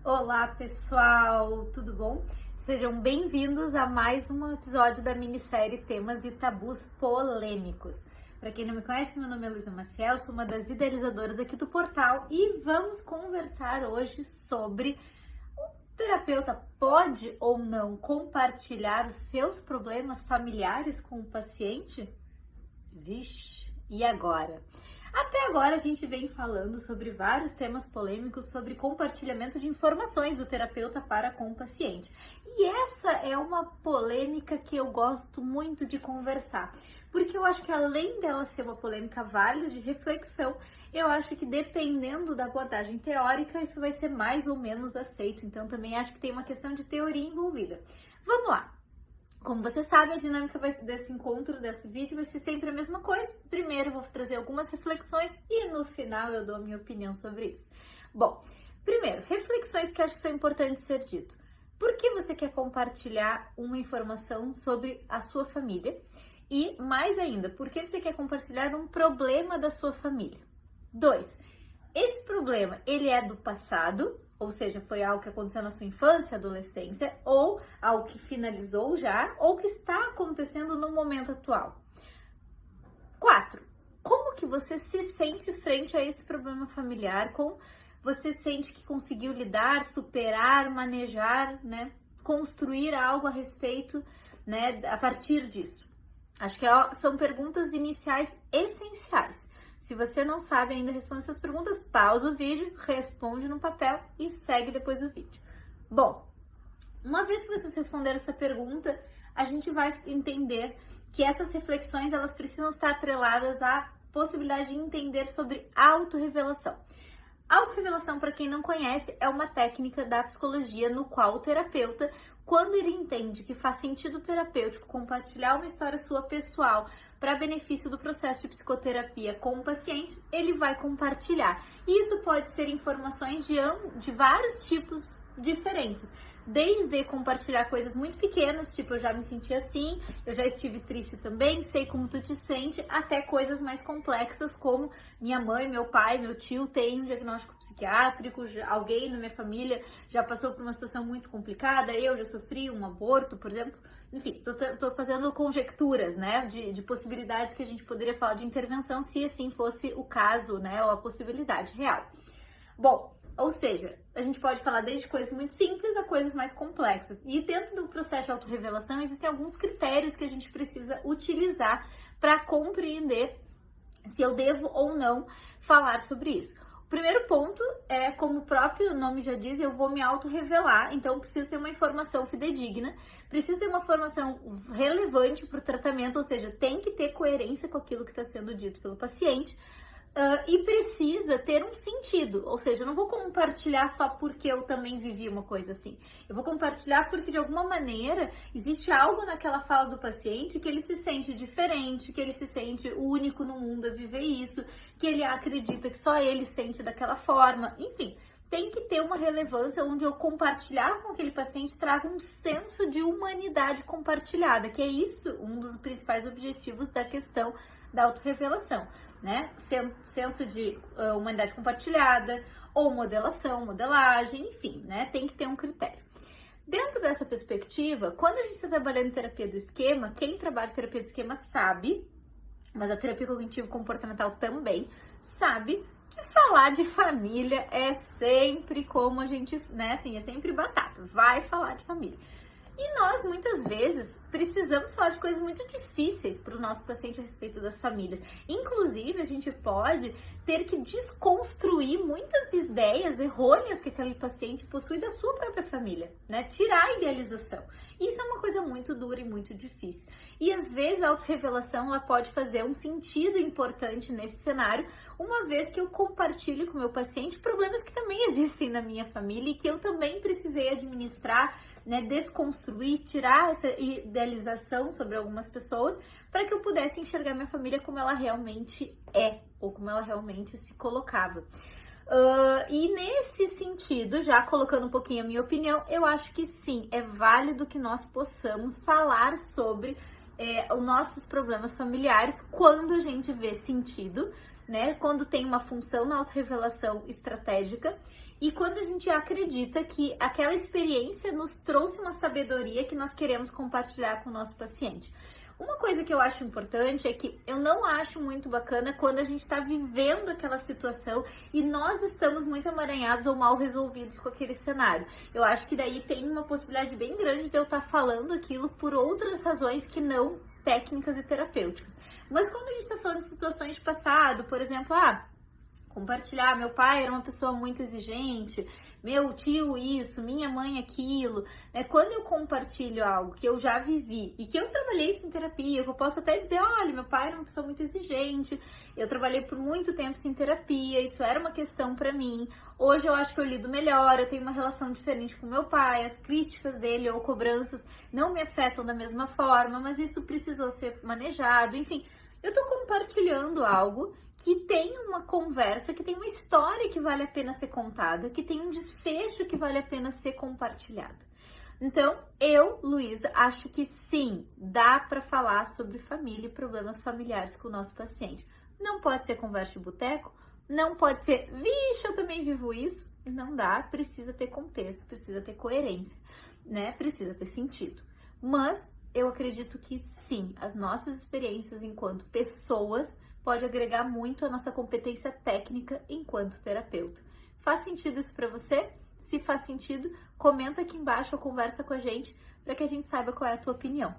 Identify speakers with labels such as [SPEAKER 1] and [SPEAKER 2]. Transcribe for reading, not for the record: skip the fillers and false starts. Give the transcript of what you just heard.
[SPEAKER 1] Olá pessoal, tudo bom? Sejam bem-vindos a mais um episódio da minissérie Temas e Tabus Polêmicos. Para quem não me conhece, meu nome é Luísa Maciel, sou uma das idealizadoras aqui do portal e vamos conversar hoje sobre o terapeuta pode ou não compartilhar os seus problemas familiares com o paciente? Vixe, e agora? Até agora a gente vem falando sobre vários temas polêmicos sobre compartilhamento de informações do terapeuta para com o paciente. E essa é uma polêmica que eu gosto muito de conversar, porque eu acho que além dela ser uma polêmica válida de reflexão, eu acho que dependendo da abordagem teórica, isso vai ser mais ou menos aceito. Então também acho que tem uma questão de teoria envolvida. Vamos lá! Como você sabe, a dinâmica desse encontro, desse vídeo, vai ser sempre a mesma coisa. Primeiro eu vou trazer algumas reflexões e no final eu dou a minha opinião sobre isso. Bom, primeiro, reflexões que acho que são importantes ser dito. Por que você quer compartilhar uma informação sobre a sua família? E mais ainda, por que você quer compartilhar um problema da sua família? 2. Esse problema, ele é do passado? Ou seja, foi algo que aconteceu na sua infância, adolescência, ou algo que finalizou já, ou que está acontecendo no momento atual. 4. Como que você se sente frente a esse problema familiar? Como você sente que conseguiu lidar, superar, manejar, né? Construir algo a respeito, né? A partir disso. Acho que são perguntas iniciais essenciais. Se você não sabe ainda responder essas perguntas, pausa o vídeo, responde no papel e segue depois o vídeo. Bom, uma vez que vocês responderam essa pergunta, a gente vai entender que essas reflexões elas precisam estar atreladas à possibilidade de entender sobre autorrevelação. Autorrevelação, para quem não conhece, é uma técnica da psicologia no qual o terapeuta, quando ele entende que faz sentido terapêutico compartilhar uma história sua pessoal para benefício do processo de psicoterapia com o paciente, ele vai compartilhar. E isso pode ser informações de vários tipos diferentes. Desde compartilhar coisas muito pequenas, tipo eu já me senti assim, eu já estive triste também, sei como tu te sente, até coisas mais complexas como minha mãe, meu pai, meu tio tem um diagnóstico psiquiátrico, alguém na minha família já passou por uma situação muito complicada, eu já sofri um aborto, por exemplo. Enfim, tô fazendo conjecturas, né, de possibilidades que a gente poderia falar de intervenção se assim fosse o caso, né, ou a possibilidade real. Bom, ou seja, a gente pode falar desde coisas muito simples a coisas mais complexas. E dentro do processo de autorrevelação existem alguns critérios que a gente precisa utilizar para compreender se eu devo ou não falar sobre isso. O primeiro ponto é, como o próprio nome já diz, eu vou me autorrevelar, então precisa ser uma informação fidedigna, precisa ser uma informação relevante para o tratamento, ou seja, tem que ter coerência com aquilo que está sendo dito pelo paciente. E precisa ter um sentido, ou seja, eu não vou compartilhar só porque eu também vivi uma coisa assim. Eu vou compartilhar porque de alguma maneira existe algo naquela fala do paciente que ele se sente diferente, que ele se sente único no mundo a viver isso, que ele acredita que só ele sente daquela forma, enfim. Tem que ter uma relevância onde eu compartilhar com aquele paciente traga um senso de humanidade compartilhada, que é isso um dos principais objetivos da questão da autorrevelação, né? Senso de humanidade compartilhada, ou modelação, modelagem, enfim, né? Tem que ter um critério. Dentro dessa perspectiva, quando a gente está trabalhando em terapia do esquema, quem trabalha em terapia do esquema sabe, mas a terapia cognitivo-comportamental também sabe, que falar de família é sempre como a gente, né, assim, é sempre batata, vai falar de família. E nós, muitas vezes, precisamos falar de coisas muito difíceis para o nosso paciente a respeito das famílias. Inclusive, a gente pode ter que desconstruir muitas ideias errôneas que aquele paciente possui da sua própria família, né? Tirar a idealização. Isso é uma coisa muito dura e muito difícil. E, às vezes, a autorrevelação ela pode fazer um sentido importante nesse cenário, uma vez que eu compartilho com o meu paciente problemas que também existem na minha família e que eu também precisei administrar, né, desconstruir, tirar essa idealização sobre algumas pessoas para que eu pudesse enxergar minha família como ela realmente é, ou como ela realmente se colocava. E nesse sentido, já colocando um pouquinho a minha opinião, eu acho que sim, é válido que nós possamos falar sobre os nossos problemas familiares quando a gente vê sentido, né? Quando tem uma função na autorrevelação estratégica e quando a gente acredita que aquela experiência nos trouxe uma sabedoria que nós queremos compartilhar com o nosso paciente. Uma coisa que eu acho importante é que eu não acho muito bacana quando a gente está vivendo aquela situação e nós estamos muito emaranhados ou mal resolvidos com aquele cenário. Eu acho que daí tem uma possibilidade bem grande de eu estar falando aquilo por outras razões que não técnicas e terapêuticas. Mas quando a gente está falando de situações de passado, por exemplo, compartilhar, meu pai era uma pessoa muito exigente, meu tio isso, minha mãe aquilo, né? Quando eu compartilho algo que eu já vivi e que eu trabalhei isso em terapia, eu posso até dizer, olha, meu pai era uma pessoa muito exigente, eu trabalhei por muito tempo em terapia, isso era uma questão pra mim, hoje eu acho que eu lido melhor, eu tenho uma relação diferente com meu pai, as críticas dele ou cobranças não me afetam da mesma forma, mas isso precisou ser manejado, enfim, eu tô compartilhando algo que tem uma conversa, que tem uma história que vale a pena ser contada, que tem um desfecho que vale a pena ser compartilhado. Então, eu, Luísa, acho que sim, dá para falar sobre família e problemas familiares com o nosso paciente. Não pode ser conversa de boteco, não pode ser, vixe, eu também vivo isso. Não dá, precisa ter contexto, precisa ter coerência, né? Precisa ter sentido. Mas eu acredito que sim, as nossas experiências enquanto pessoas pode agregar muito a nossa competência técnica enquanto terapeuta. Faz sentido isso para você? Se faz sentido, comenta aqui embaixo ou conversa com a gente para que a gente saiba qual é a tua opinião.